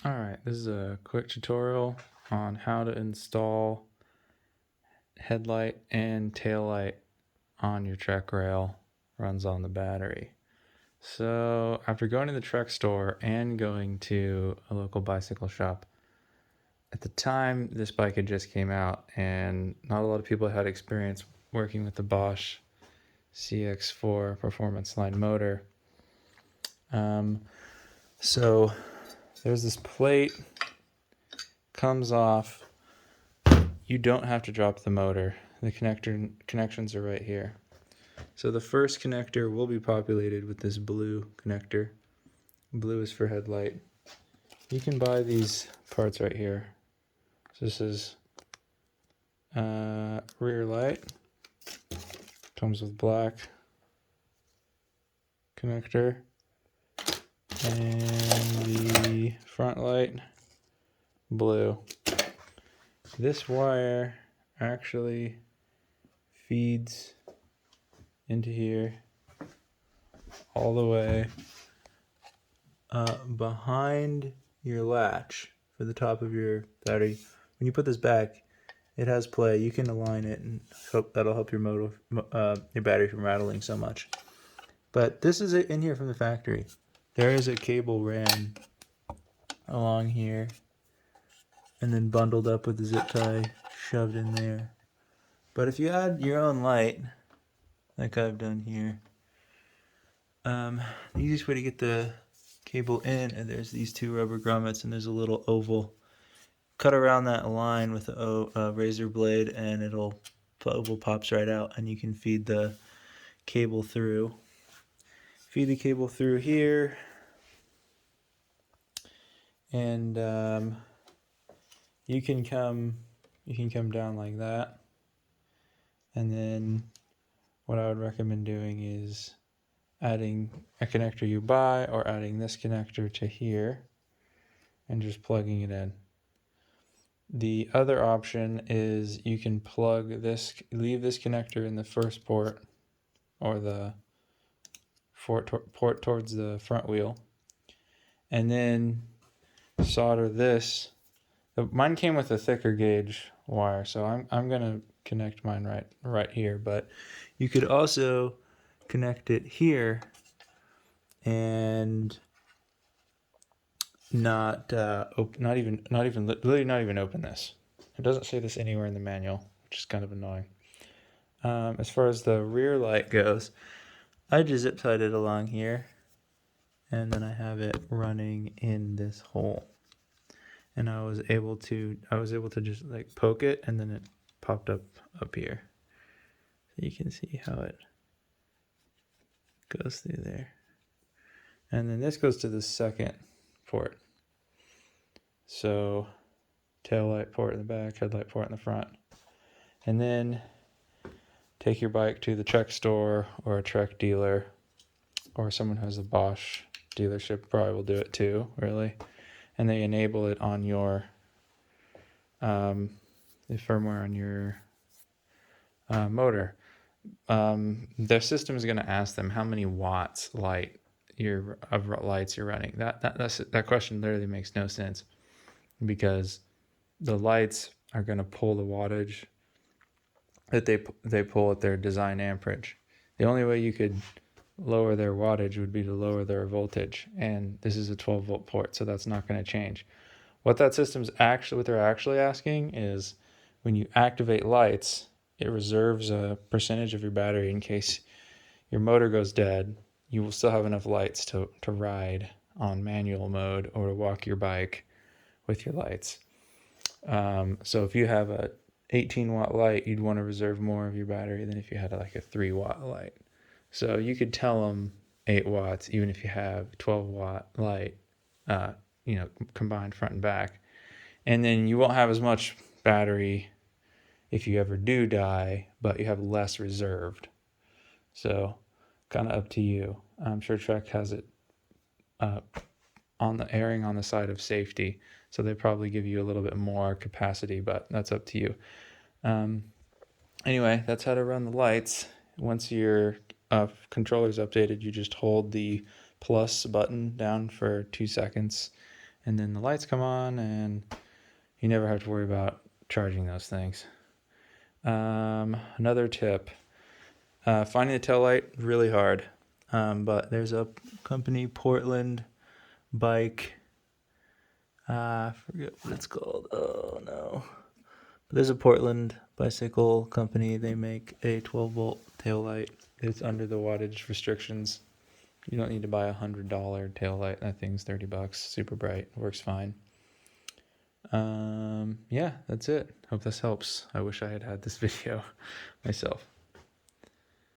Alright, this is a quick tutorial on how to install headlight and taillight on your Trek rail. Runs on the battery. So after going to the Trek store and going to a local bicycle shop, at the time this bike had just came out and not a lot of people had experience working with the Bosch CX4 performance line motor. So there's this plate, comes off. You don't have to drop the motor. The connections are right here. So the first connector will be populated with this blue connector. Blue is for headlight. You can buy these parts right here. So this is rear light. Comes with black connector. And the front light, blue. This wire actually feeds into here all the way behind your latch for the top of your battery. When you put this back, it has play. You can align it, and that'll help your battery from rattling so much. But this is it in here from the factory. There is a cable ran along here and then bundled up with the zip tie shoved in there. But if you add your own light, like I've done here, the easiest way to get the cable in, and there's these two rubber grommets, and there's a little oval. Cut around that line with a razor blade, and the oval pops right out, and you can feed the cable through. Feed the cable through here, and you can come down like that. And then what I would recommend doing is adding a connector you buy, or adding this connector to here and just plugging it in. The other option is you can leave this connector in the first port, or the port towards the front wheel, and then solder this. Mine came with a thicker gauge wire, so I'm gonna connect mine right here, but you could also connect it here and not even open this. It doesn't say this anywhere in the manual, which is kind of annoying. As far as the rear light goes, I just zip tied it along here, and then I have it running in this hole. And I was able to just like poke it, and then it popped up here. So you can see how it goes through there. And then this goes to the second port. So taillight port in the back, headlight port in the front. And then take your bike to the Trek store or a Trek dealer, or someone who has a Bosch dealership probably will do it too, really. And they enable it on your the firmware on your motor. Their system is going to ask them how many watts lights you're running. That question literally makes no sense, because the lights are going to pull the wattage that they pull at their design amperage. The only way you could lower their wattage would be to lower their voltage, and this is a 12-volt port, so that's not going to change. What they're actually asking is, when you activate lights, it reserves a percentage of your battery in case your motor goes dead. You will still have enough lights to ride on manual mode, or to walk your bike with your lights. So if you have a 18-watt light, you'd want to reserve more of your battery than if you had like a 3-watt light. So you could tell them 8 watts, even if you have 12-watt light, combined front and back. And then you won't have as much battery if you ever do die, but you have less reserved. So kind of up to you. I'm sure Trek has it erring on the side of safety, so they probably give you a little bit more capacity, but that's up to you. Anyway, that's how to run the lights. Once your controller's updated, you just hold the plus button down for 2 seconds, and then the lights come on, and you never have to worry about charging those things. Another tip, finding the taillight, really hard. But there's a company, Portland Bike. I forget what it's called. Oh no. There's a Portland bicycle company. They make a 12-volt taillight. It's under the wattage restrictions. You don't need to buy $100 taillight. That thing's $30. Super bright. Works fine. Yeah, that's it. Hope this helps. I wish I had had this video myself.